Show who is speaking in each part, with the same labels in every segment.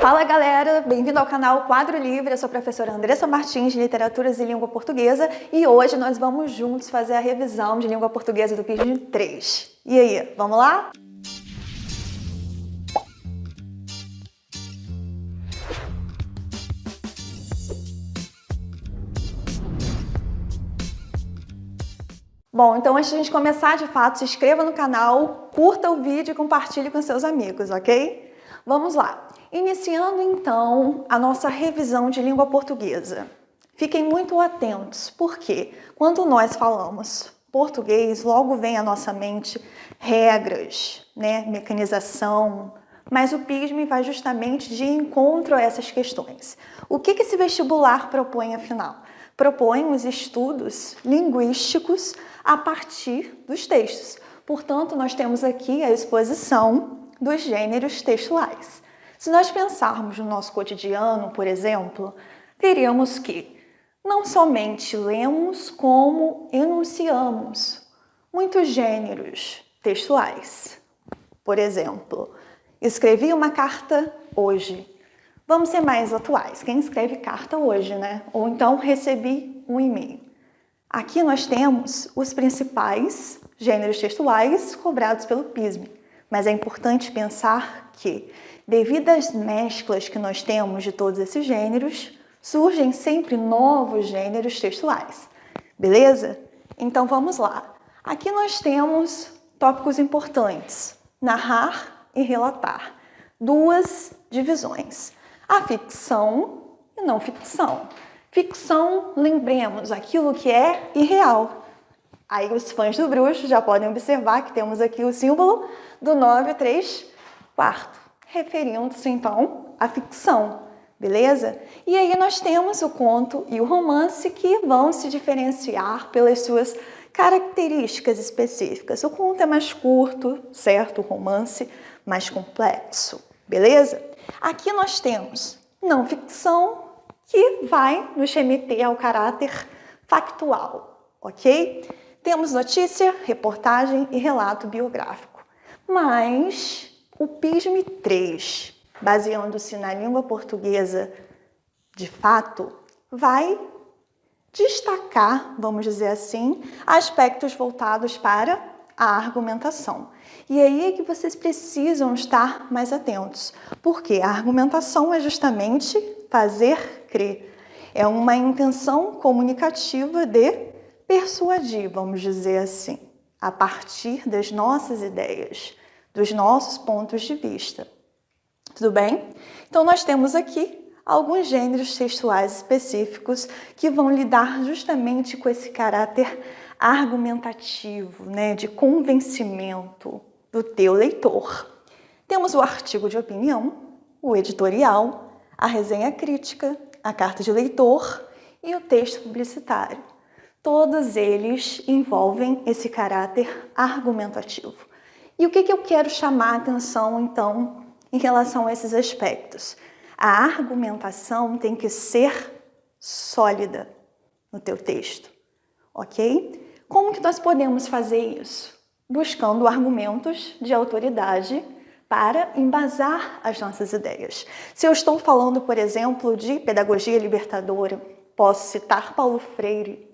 Speaker 1: Fala galera, bem-vindo ao canal Quadro Livre, eu sou a professora Andressa Martins de Literaturas e Língua Portuguesa e hoje nós vamos juntos fazer a revisão de Língua Portuguesa do PISM 3. E aí, vamos lá? Bom, então antes de a gente começar de fato, se inscreva no canal, curta o vídeo e compartilhe com seus amigos, ok? Vamos lá! Iniciando então a nossa revisão de língua portuguesa. Fiquem muito atentos, porque quando nós falamos português, logo vem à nossa mente regras, mecanização, mas o PISM vai justamente de encontro a essas questões. O que esse vestibular propõe, afinal? Propõe os estudos linguísticos a partir dos textos. Portanto, nós temos aqui a exposição dos gêneros textuais. Se nós pensarmos no nosso cotidiano, por exemplo, veríamos que não somente lemos, como enunciamos muitos gêneros textuais. Por exemplo, escrevi uma carta hoje. Vamos ser mais atuais. Quem escreve carta hoje, né? Ou então recebi um e-mail. Aqui nós temos os principais gêneros textuais cobrados pelo PISM. Mas é importante pensar que, devido às mesclas que nós temos de todos esses gêneros, surgem sempre novos gêneros textuais. Beleza? Então vamos lá. Aqui nós temos tópicos importantes: narrar e relatar. Duas divisões: a ficção e não ficção. Ficção, lembremos, aquilo que é irreal. Aí os fãs do bruxo já podem observar que temos aqui o símbolo do 9 3 quarto, referindo-se então à ficção, beleza? E aí nós temos o conto e o romance que vão se diferenciar pelas suas características específicas. O conto é mais curto, certo? O romance mais complexo, beleza? Aqui nós temos não ficção, que vai nos remeter ao caráter factual, ok? Temos notícia, reportagem e relato biográfico. Mas o PISM 3, baseando-se na língua portuguesa de fato, vai destacar, vamos dizer assim, aspectos voltados para a argumentação. E aí é que vocês precisam estar mais atentos, porque a argumentação é justamente fazer crer. É uma intenção comunicativa de persuadir, vamos dizer assim, a partir das nossas ideias, dos nossos pontos de vista. Tudo bem? Então nós temos aqui alguns gêneros textuais específicos que vão lidar justamente com esse caráter argumentativo, de convencimento do teu leitor. Temos o artigo de opinião, o editorial, a resenha crítica, a carta de leitor e o texto publicitário. Todos eles envolvem esse caráter argumentativo. E o que eu quero chamar a atenção, então, em relação a esses aspectos? A argumentação tem que ser sólida no teu texto, ok? Como que nós podemos fazer isso? Buscando argumentos de autoridade para embasar as nossas ideias. Se eu estou falando, por exemplo, de pedagogia libertadora, posso citar Paulo Freire,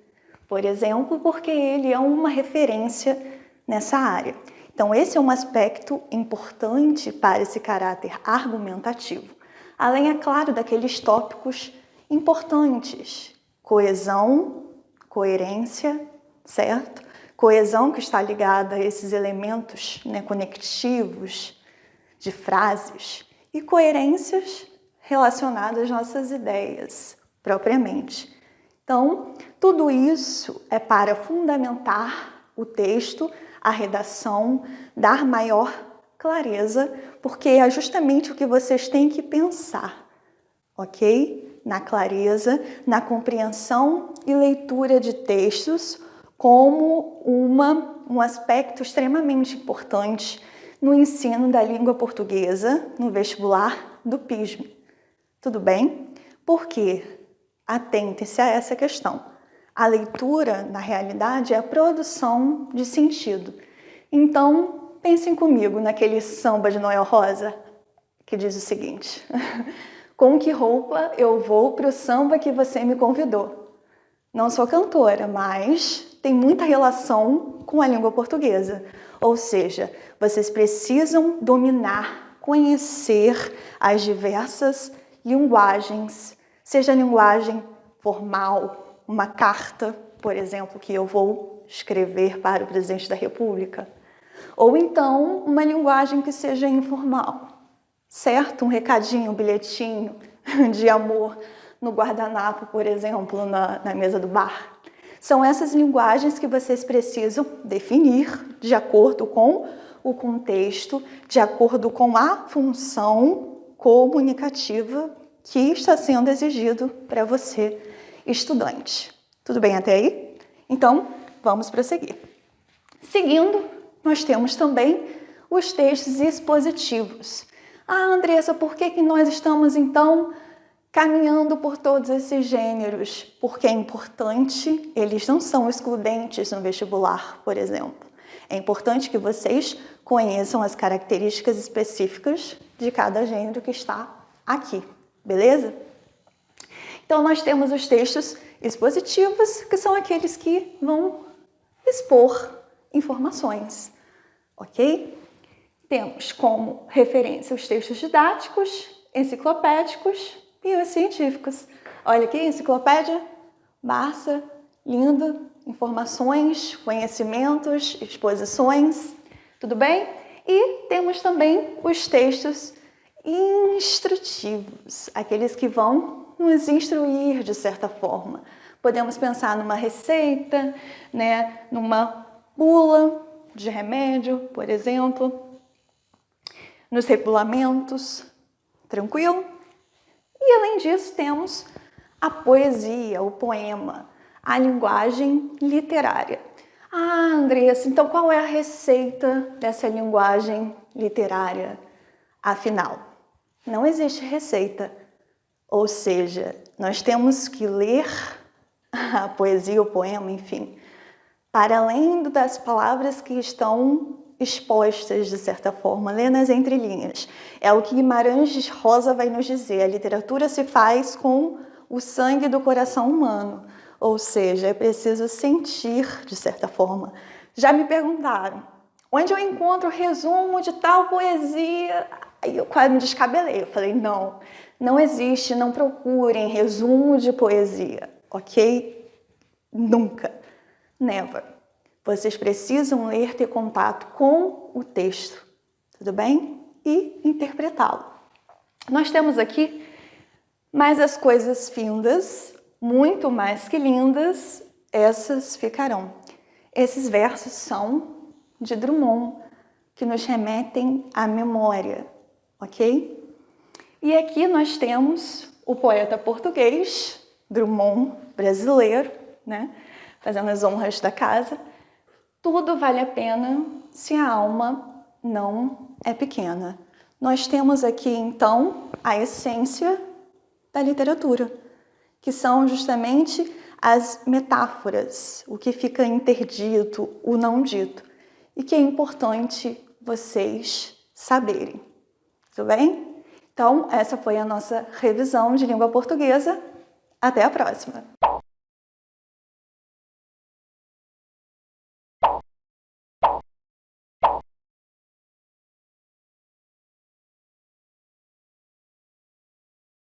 Speaker 1: por exemplo, porque ele é uma referência nessa área. Então, esse é um aspecto importante para esse caráter argumentativo. Além, é claro, daqueles tópicos importantes: coesão, coerência, certo? Coesão que está ligada a esses elementos conectivos de frases e coerências relacionadas às nossas ideias, propriamente. Então, tudo isso é para fundamentar o texto, a redação, dar maior clareza, porque é justamente o que vocês têm que pensar, ok? Na clareza, na compreensão e leitura de textos como um aspecto extremamente importante no ensino da língua portuguesa no vestibular do PISM. Tudo bem? Porque atentem-se a essa questão. A leitura, na realidade, é a produção de sentido. Então, pensem comigo naquele samba de Noel Rosa. que diz o seguinte: com que roupa eu vou para o samba que você me convidou? Não sou cantora, mas tem muita relação com a língua portuguesa. Ou seja, vocês precisam dominar, conhecer as diversas linguagens, seja a linguagem formal, uma carta, por exemplo, que eu vou escrever para o presidente da República, ou então uma linguagem que seja informal, certo? Um recadinho, um bilhetinho de amor no guardanapo, por exemplo, na mesa do bar. São essas linguagens que vocês precisam definir de acordo com o contexto, de acordo com a função comunicativa que está sendo exigido para você, estudante. Tudo bem até aí? Então, vamos prosseguir. Seguindo, nós temos também os textos expositivos. Ah, Andressa, por que nós estamos, então, caminhando por todos esses gêneros? Porque é importante, eles não são excludentes no vestibular, por exemplo. É importante que vocês conheçam as características específicas de cada gênero que está aqui, beleza? Então, nós temos os textos expositivos, que são aqueles que vão expor informações, ok? Temos como referência os textos didáticos, enciclopédicos e os científicos. Olha aqui, enciclopédia, Barça, linda, informações, conhecimentos, exposições, tudo bem? E temos também os textos instrutivos, aqueles que vão nos instruir de certa forma. Podemos pensar numa receita, né, numa bula de remédio, por exemplo, nos regulamentos, tranquilo? E além disso temos a poesia, o poema, a linguagem literária. Ah, Andressa, então qual é a receita dessa linguagem literária? Afinal, não existe receita. Ou seja, nós temos que ler a poesia, o poema, enfim, para além das palavras que estão expostas, de certa forma, ler nas entrelinhas. É o que Guimarães Rosa vai nos dizer: a literatura se faz com o sangue do coração humano. Ou seja, é preciso sentir, de certa forma. Já me perguntaram, onde eu encontro o resumo de tal poesia? Aí eu quase me descabelei. Eu falei, não existe, não procurem resumo de poesia, ok? Nunca. Never. Vocês precisam ler, ter contato com o texto, tudo bem? E interpretá-lo. Nós temos aqui mais as coisas findas, muito mais que lindas, essas ficarão. Esses versos são de Drummond, que nos remetem à memória, ok? E aqui nós temos o poeta português, Drummond, brasileiro, né? Fazendo as honras da casa. Tudo vale a pena se a alma não é pequena. Nós temos aqui, então, a essência da literatura, que são justamente as metáforas, o que fica interdito, o não dito, e que é importante vocês saberem. Tudo bem? Então, essa foi a nossa revisão de língua portuguesa. Até a próxima!